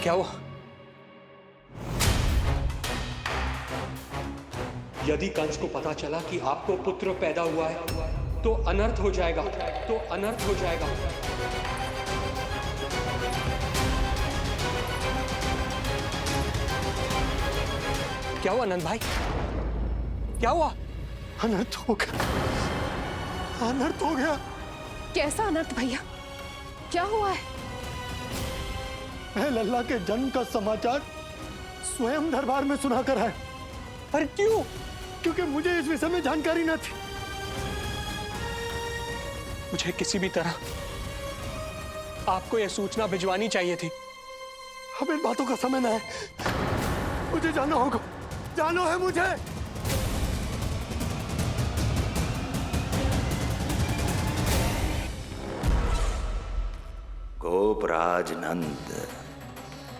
क्या हुआ? यदि कंस को पता चला कि आपको पुत्र पैदा हुआ है तो अनर्थ हो जाएगा, तो अनर्थ हो जाएगा। क्या हुआ नंद भाई? क्या हुआ? अनर्थ हो गया, अनर्थ हो गया। कैसा अनर्थ भैया? क्या हुआ है? मैं लल्ला के जन्म का समाचार स्वयं दरबार में सुनाकर आया। पर क्यों? क्योंकि मुझे इस विषय में जानकारी न थी। मुझे किसी भी तरह आपको यह सूचना भिजवानी चाहिए थी। अब इन बातों का समय न है, मुझे जाना होगा, जानो है मुझे। गोपराज नंद,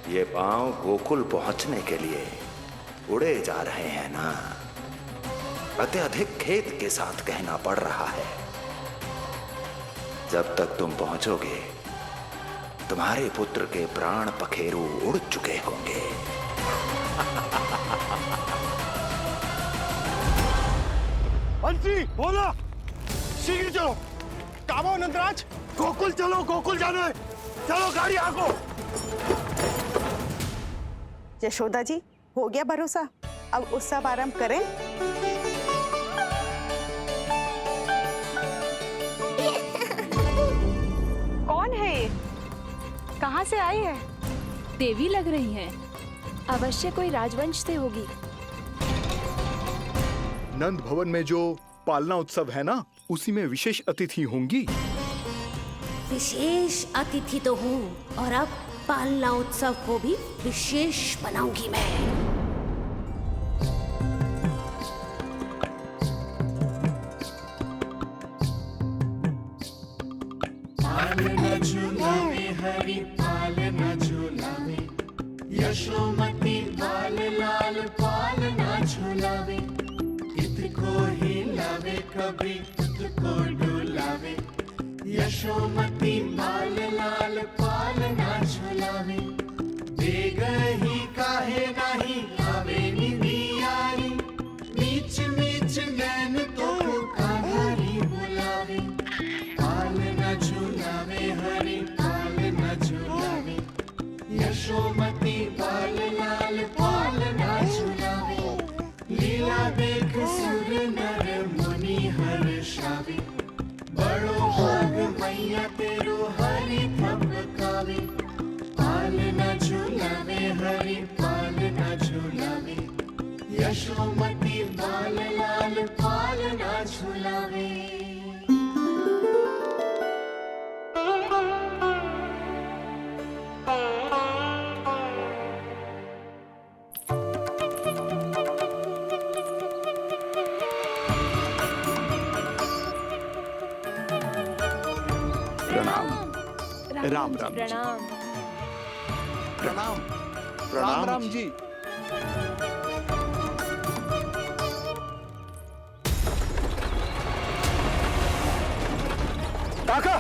ये पांव गोकुल पहुंचने के लिए उड़े जा रहे हैं ना? अत्यधिक खेद के साथ कहना पड़ रहा है, जब तक तुम पहुंचोगे तुम्हारे पुत्र के प्राण पखेरु उड़ चुके होंगे। बंसी बोला, शीघ्र चलो। काबो नंदराज, गोकुल चलो, गोकुल जाना है। चलो गाड़ी आगो। यशोदा जी, हो गया भरोसा, अब उत्सव आरंभ करें। कौन है ये? कहाँ से आई है? देवी लग रही हैं। अवश्य कोई राजवंश से होगी। नंद भवन में जो पालना उत्सव है ना, उसी में विशेष अतिथि होंगी। विशेष अतिथि तो हूँ, और अब पालना उत्सव को भी विशेष बनाऊंगी मैं। पालना झूलावे हरि पालना झूलावे, यशोमती बाल लाल पालना झूलावे। इत को हिलावे कभी तुत को डुलावे, यशोमती बाल लाल पालना झूलावे। बेग ही काहे नाही आवे निधियारी, मीच मीच नैन तो कान्हारी बुलावे। पालना झूलावे हरि पालना झूलावे, यशोमती बाल लाल पालना झूलावे। लीला देख सुर नर मुनि हर्षावे, बड़ो भाग मैया तेरो हरि थपकावे। पालना झूलावे हरि पालना झूलावे, यशोमती बाल लाल पालना झूलावे। राम राम जी। प्रणाम। प्रणाम प्रणाम राम जी। काका,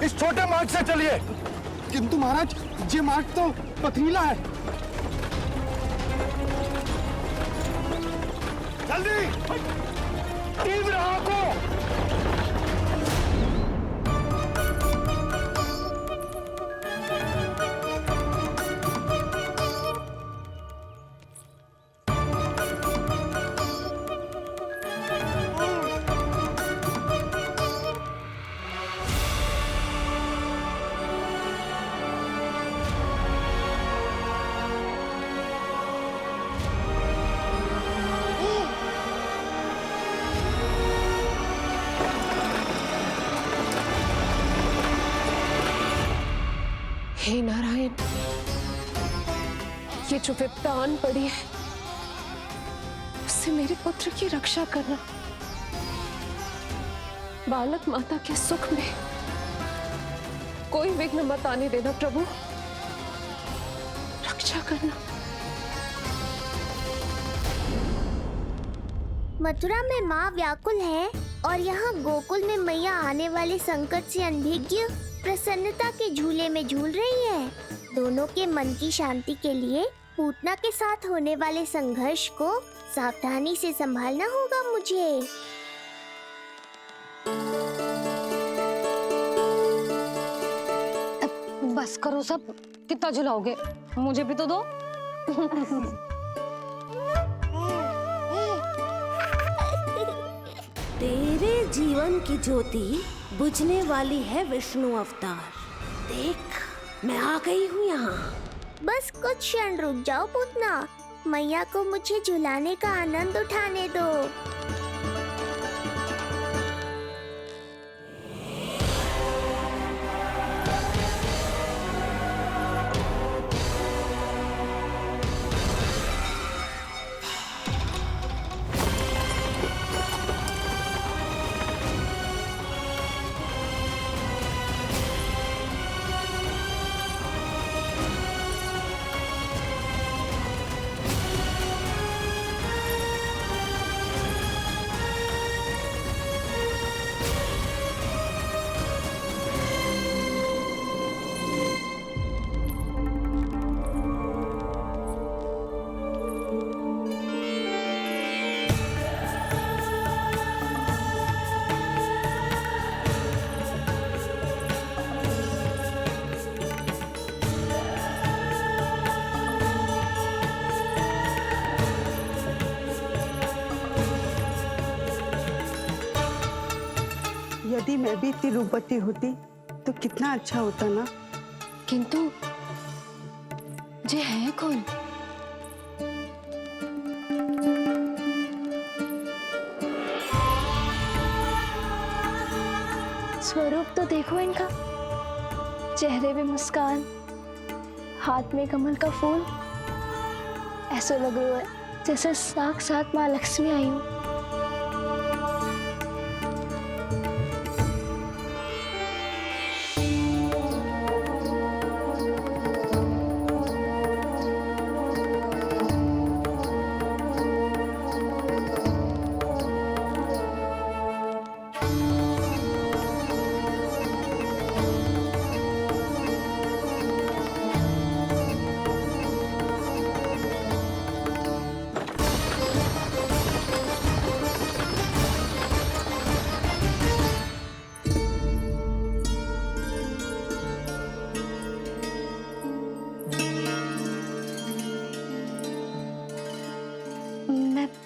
इस छोटे मार्ग से चलिए। किंतु महाराज, ये मार्ग तो पथरीला है। जल्दी तीव्र आंखों। हे नारायण, ये जो विपदा आन पड़ी है, उससे मेरे पुत्र की रक्षा करना। बालक माता के सुख में कोई विघ्न मत आने देना प्रभु, रक्षा करना। मथुरा में माँ व्याकुल है और यहाँ गोकुल में मैया आने वाले संकट से अनभिज्ञ प्रसन्नता के झूले में झूल रही है। दोनों के मन की शांति के लिए पूतना के साथ होने वाले संघर्ष को सावधानी से संभालना होगा मुझे। बस करो सब, कितना झुलाओगे, मुझे भी तो दो। तेरे जीवन की ज्योति बुझने वाली है विष्णु अवतार। देख, मैं आ गई हूँ यहाँ। बस कुछ क्षण रुक जाओ पूतना, मैया को मुझे झुलाने का आनंद उठाने दो। यदि मैं भी इतनी रूपवती होती तो कितना अच्छा होता ना। किंतु जे है कौन? स्वरूप तो देखो इनका, चेहरे पे मुस्कान, हाथ में कमल का फूल। ऐसा लग रहा है जैसे साक्षात माँ लक्ष्मी आई हूँ।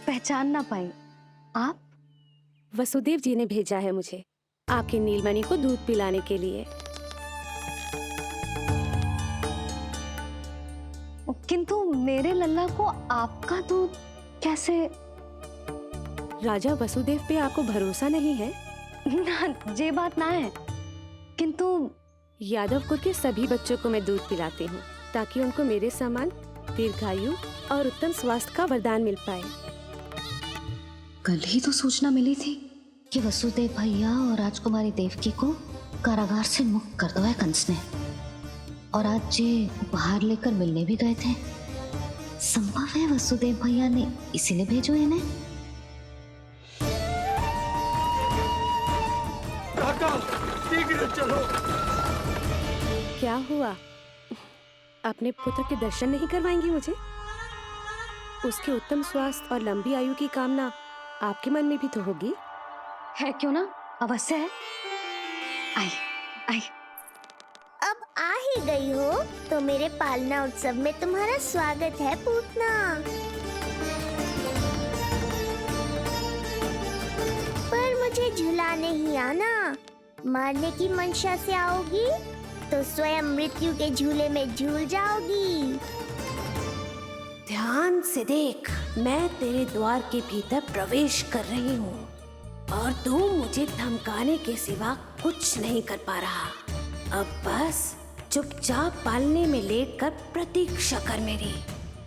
पहचान ना पाई। आप? वसुदेव जी ने भेजा है मुझे आपकी नीलमणि को दूध पिलाने के लिए। किंतु मेरे लल्ला को आपका दूध कैसे? राजा वसुदेव पे आपको भरोसा नहीं है? ना, ये बात ना है, किंतु यादव कुल के सभी बच्चों को मैं दूध पिलाती हूँ ताकि उनको मेरे समान दीर्घायु और उत्तम स्वास्थ्य का वरदान मिल पाए। कल ही तो सूचना मिली थी कि वसुदेव भैया और राजकुमारी देवकी को कारागार से मुक्त कर दो है कंस ने, और आज ये उपहार लेकर मिलने भी गए थे। संभव है वसुदेव भैया ने इसीलिए भेजो इन्हें। काका, शीघ्र चलो। क्या हुआ? अपने पुत्र के दर्शन नहीं करवाएंगी मुझे? उसके उत्तम स्वास्थ्य और लंबी आयु की कामना आपके मन में भी तो होगी। है क्यों ना, अवश्य है। आई आई। अब आ ही गई हो तो मेरे पालना उत्सव में तुम्हारा स्वागत है पूतना। पर मुझे झुलाने ही आना, मारने की मंशा से आओगी तो स्वयं मृत्यु के झूले में झूल जाओगी। ध्यान से देख, मैं तेरे द्वार के भीतर प्रवेश कर रही हूँ और तू मुझे धमकाने के सिवा कुछ नहीं कर पा रहा। अब बस चुपचाप पालने में लेटकर प्रतीक्षा कर मेरी,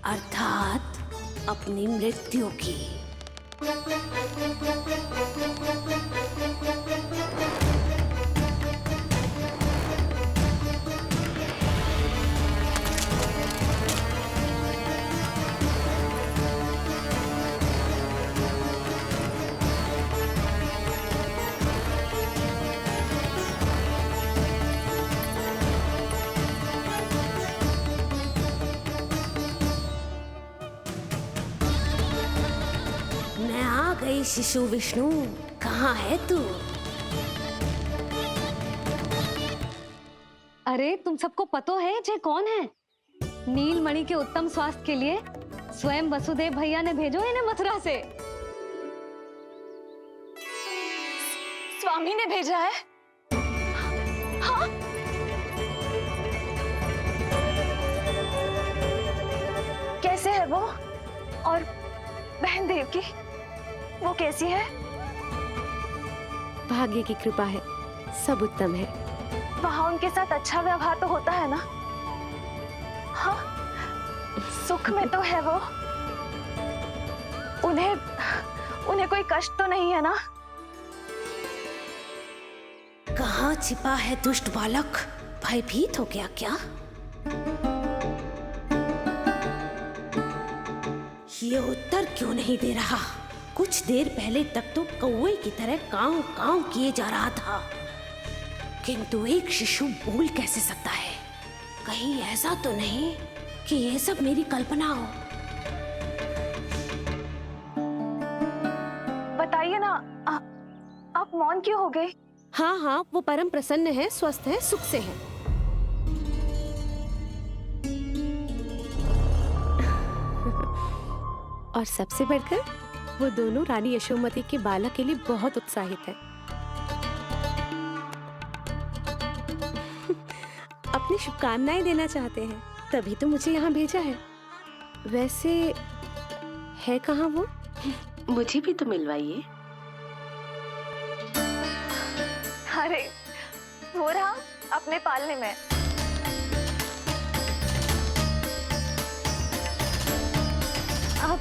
अर्थात अपनी मृत्यु की। शिशु विष्णु, कहाँ है तू? अरे तुम सबको पतो है जे कौन है? नीलमणि के उत्तम स्वास्थ्य के लिए स्वयं वसुदेव भैया ने भेजो इन्हें मथुरा से। स्वामी ने भेजा है? हाँ? कैसे है वो? और बहन देवकी, वो कैसी है? भाग्य की कृपा है, सब उत्तम है। वहाँ उनके साथ अच्छा व्यवहार तो होता है ना? हाँ, सुख में तो है वो। उन्हें कोई कष्ट तो नहीं है ना? कहाँ छिपा है दुष्ट बालक? भयभीत हो गया क्या? ये उत्तर क्यों नहीं दे रहा? कुछ देर पहले तक तो कौवे की तरह कांव कांव किए जा रहा था, किंतु एक शिशु बोल कैसे सकता है? कहीं ऐसा तो नहीं कि ये सब मेरी कल्पना हो? बताइए ना, आप मौन क्यों हो गए? हाँ हाँ, वो परम प्रसन्न है, स्वस्थ है, सुख से है। और सबसे बढ़कर वो दोनों रानी यशोमती के बालक के लिए बहुत उत्साहित है। अपनी शुभकामनाएं देना चाहते हैं, तभी तो मुझे यहाँ भेजा है। वैसे है कहाँ वो? मुझे भी तो मिलवाइए। अरे वो रहा अपने पालने में। आप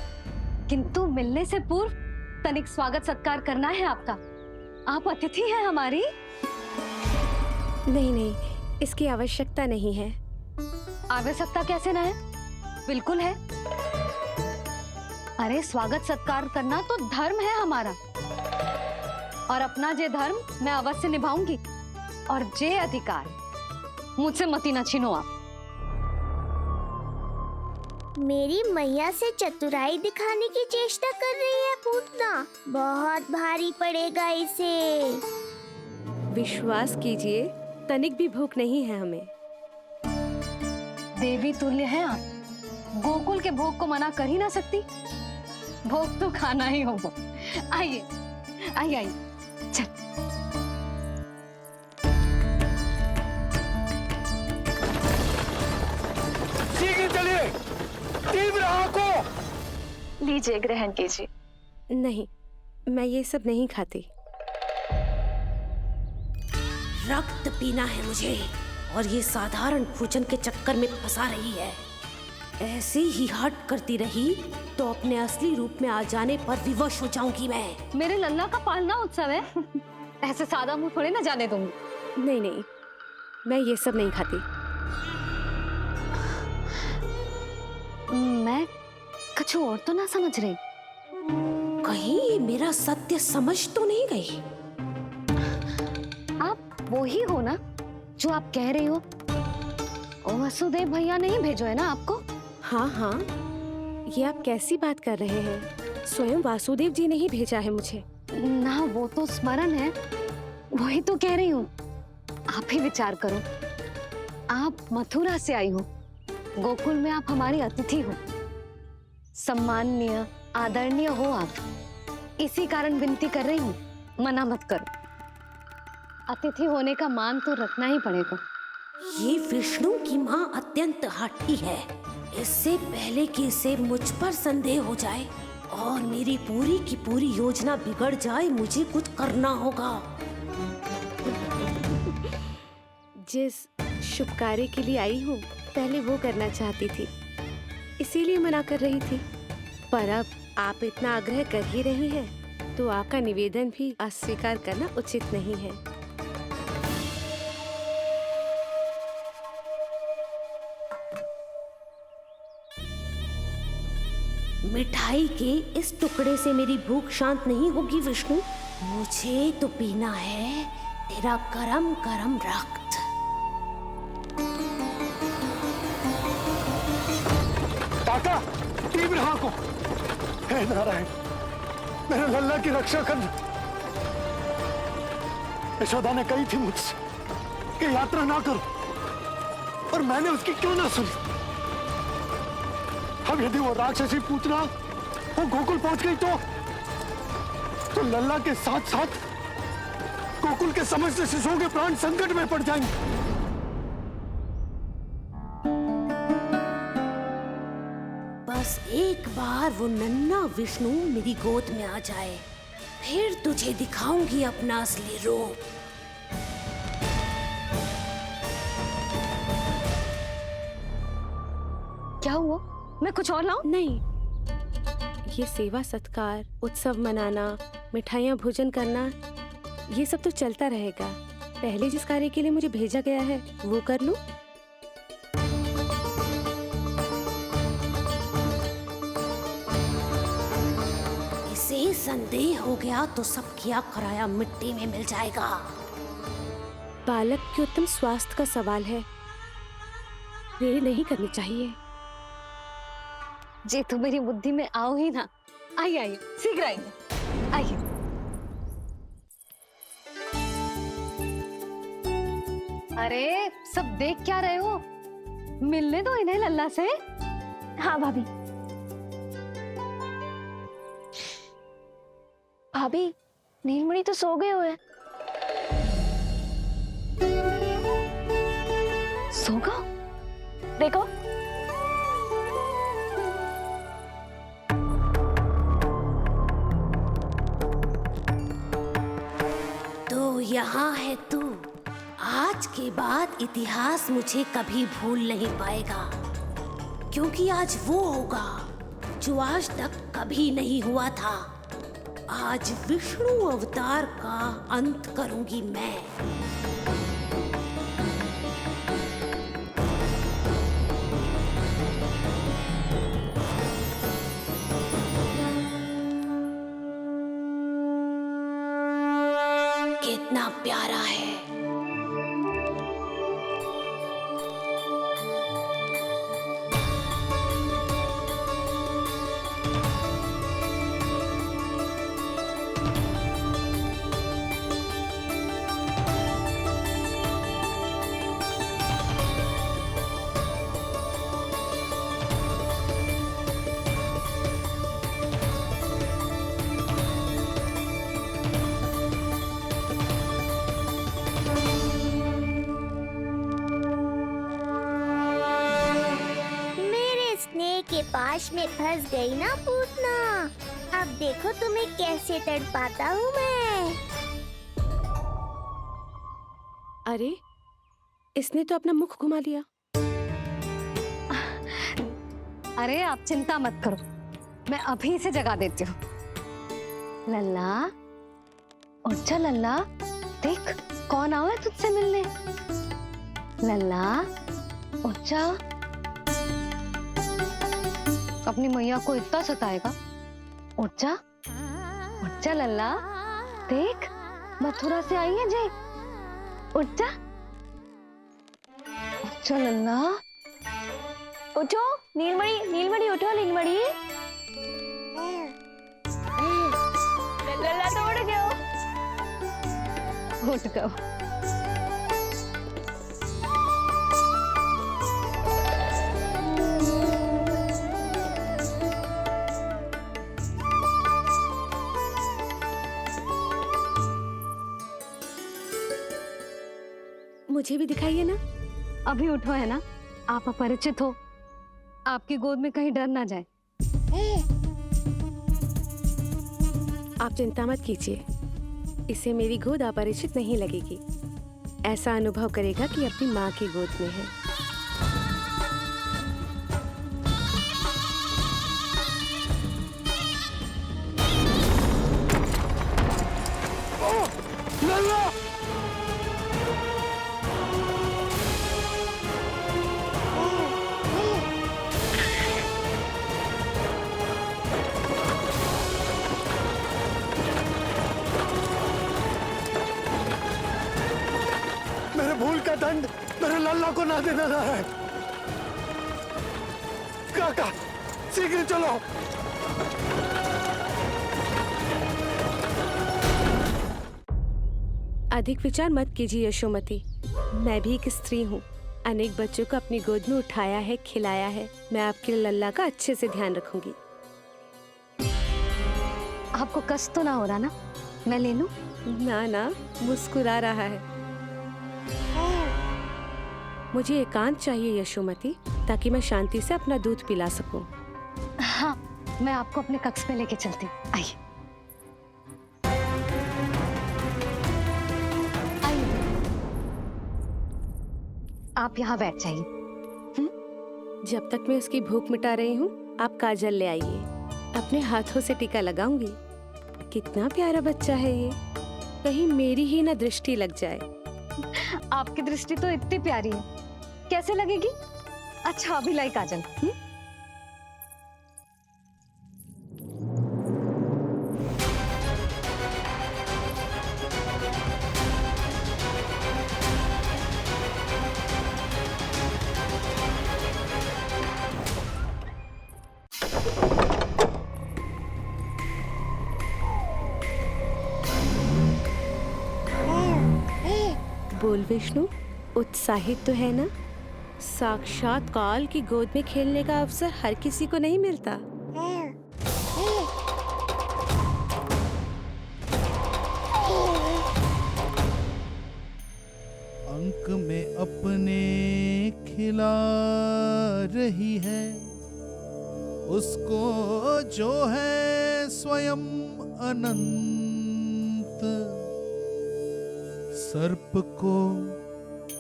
किंतु मिलने से पूर्व तनिक स्वागत सत्कार करना है आपका। आप अतिथि हैं हमारी। नहीं नहीं, इसकी आवश्यकता नहीं है। आवश्यकता कैसे ना है? बिल्कुल है। अरे स्वागत सत्कार करना तो धर्म है हमारा, और अपना जे धर्म मैं अवश्य निभाऊंगी, और जे अधिकार मुझसे मती न छीनो आप। मेरी मैया से चतुराई दिखाने की चेष्टा कर रही है पूतना। बहुत भारी पड़ेगा इसे। विश्वास कीजिए, तनिक भी भूख नहीं है हमें। देवी तुल्य हैं आप, गोकुल के भोग को मना कर ही ना सकती। भोग तो खाना ही होगा। आइए आइए आइए, चल। शीघ्र चलिए, तीव्र आंखों। लीजिए, ग्रहण कीजिए। नहीं, मैं ये सब नहीं खाती। रक्त पीना है मुझे, और ये साधारण भोजन के चक्कर में फंसा रही है। ऐसे ही हट करती रही तो अपने असली रूप में आ जाने पर विवश हो जाऊंगी मैं। मेरे लल्ला का पालना उत्सव है, ऐसे सादा मुंह थोड़े ना जाने दूंगी। नहीं नहीं, मैं ये सब नहीं खाती। मैं कुछ और तो ना समझ रही। कहीं ये मेरा सत्य समझ तो नहीं गई? आप वो ही हो ना जो आप कह रही हो? वसुदेव भैया ने ही भेजो है ना आपको? हाँ हाँ, ये आप कैसी बात कर रहे हैं? स्वयं वासुदेव जी ने ही भेजा है मुझे। ना वो तो स्मरण है, वही तो कह रही हूँ। आप ही विचार करो, आप मथुरा से आई हो, गोकुल में आप हमारी अतिथि हो, सम्माननीय आदरणीय हो आप। इसी कारण विनती कर रही हूँ, मना मत करो। अतिथि होने का मान तो रखना ही पड़ेगा। ये विष्णु की माँ अत्यंत हठी है। इससे पहले कि इसे मुझ पर संदेह हो जाए और मेरी पूरी की पूरी योजना बिगड़ जाए, मुझे कुछ करना होगा। जिस शुभ कार्य के लिए आई हूँ, पहले वो करना चाहती थी, इसीलिए मना कर रही थी। पर अब आप इतना आग्रह कर ही रही हैं, तो आपका निवेदन भी अस्वीकार करना उचित नहीं है। मिठाई के इस टुकड़े से मेरी भूख शांत नहीं होगी विष्णु। मुझे तो पीना है तेरा गरम गरम रक्त। काका, तीव्र हाँ को। हे नारायण, मेरे लल्ला की रक्षा कर। यशोदा ने कही थी मुझसे कि यात्रा ना करो, और मैंने उसकी क्यों ना सुनी। अब यदि वो राक्षसी पूतना वो गोकुल पहुंच गई तो लल्ला के साथ साथ गोकुल के समस्त शिशुओं के प्राण संकट में पड़ जाएंगे। बस एक बार वो नन्हा विष्णु मेरी गोद में आ जाए, फिर तुझे दिखाऊंगी अपना असली रूप। क्या हुआ? मैं कुछ और लाऊं? नहीं, ये सेवा सत्कार, उत्सव मनाना, मिठाइयाँ भोजन करना, ये सब तो चलता रहेगा। पहले जिस कार्य के लिए मुझे भेजा गया है वो कर लूं। इसे संदेह हो गया तो सब किया कराया मिट्टी में मिल जाएगा। बालक के उत्तम स्वास्थ्य का सवाल है, देरी नहीं करनी चाहिए। जे तो मेरी बुद्धि में आओ ही ना। आइए आइए, शीघ्र आइए, आइए। अरे सब देख क्या रहे हो? मिलने दो इन्हें लल्ला से। हाँ भाभी। भाभी, नीलमणि तो सो गए हुए। सो गो? देखो। तो यहाँ है तू। आज के बाद इतिहास मुझे कभी भूल नहीं पाएगा, क्योंकि आज वो होगा जो आज तक कभी नहीं हुआ था। आज विष्णु अवतार का अंत करूंगी मैं। कितना प्यारा है। के पास में फंस गई ना पूतना। अब देखो तुम्हें कैसे तड़पाता हूँ मैं। अरे, इसने तो अपना मुख घुमा लिया। अरे आप चिंता मत करो, मैं अभी से जगा देती हूँ। लल्ला, उठ जा लल्ला, देख कौन आया है तुझसे मिलने। लल्ला, उठ जा। अपनी मैया को इतना सताएगा? उठ जा, उठ जा लल्ला, देख मथुरा से आई है जय। उठ जा, उठ जा लल्ला। उठो नीलमणि, नीलमणि उठो नीलमणि। लल्ला तो उठ गयो। उठ गयो। मुझे भी दिखाइए ना। अभी उठो है ना, आप अपरिचित हो, आपकी गोद में कहीं डर ना जाए। आप चिंता मत कीजिए, इसे मेरी गोद अपरिचित नहीं लगेगी। ऐसा अनुभव करेगा कि अपनी माँ की गोद में है। भूल का दंड मेरे लल्ला को ना देना ना है। काका, शीघ्र चलो। अधिक विचार मत कीजिए यशोमती। मैं भी एक स्त्री हूँ, अनेक बच्चों को अपनी गोद में उठाया है, खिलाया है। मैं आपके लल्ला का अच्छे से ध्यान रखूंगी। आपको कष्ट तो ना हो रहा ना? मैं ले लूं? ना ना, मुस्कुरा रहा है। मुझे एकांत चाहिए यशोमती, ताकि मैं शांति से अपना दूध पिला सकूं। हाँ, मैं आपको अपने कक्ष में लेके चलती हूँ। आइए। आप यहाँ बैठ जाइए। जब तक मैं उसकी भूख मिटा रही हूँ, आप काजल ले आइए। अपने हाथों से टीका लगाऊंगी। कितना प्यारा बच्चा है ये, कहीं मेरी ही ना दृष्टि लग जाए। आपकी दृष्टि तो इतनी प्यारी है, कैसे लगेगी? अच्छा अभी लाई काजल। बोल विष्णु, उत्साहित तो है ना? साक्षात काल की गोद में खेलने का अवसर हर किसी को नहीं मिलता। अंक में अपने खिला रही है, उसको जो है स्वयं अनंत। सर्प को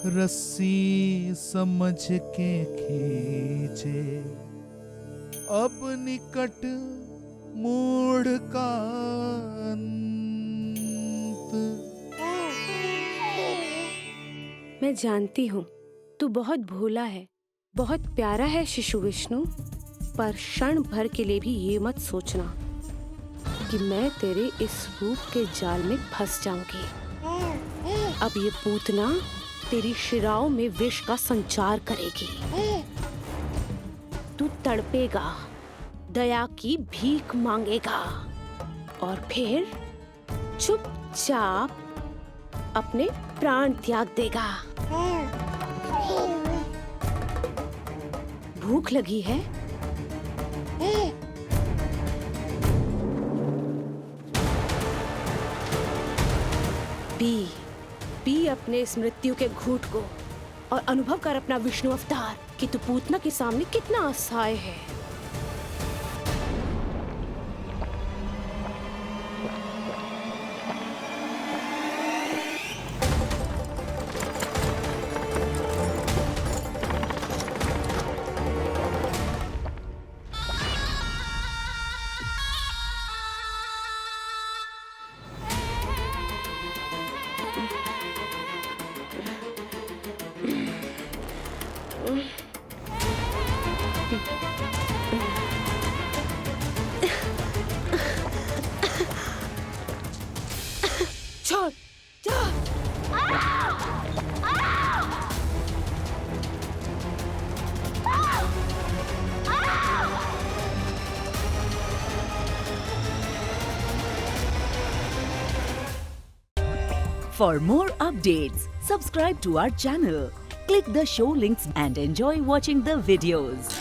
रस्सी समझ के खींचे, अब निकट मूढ़ का अंत। मैं जानती हूँ तू बहुत भोला है, बहुत प्यारा है शिशु विष्णु, पर क्षण भर के लिए भी ये मत सोचना कि मैं तेरे इस रूप के जाल में फंस जाऊंगी। अब ये पूतना तेरी शिराओं में विष का संचार करेगी। तू तड़पेगा, दया की भीख मांगेगा और फिर चुपचाप अपने प्राण त्याग देगा। भूख लगी है? पी अपने इस मृत्यु के घूंट को और अनुभव कर अपना विष्णु अवतार कि तू पूतना के सामने कितना असहाय है। For more updates, subscribe to our channel, click the show links and enjoy watching the videos.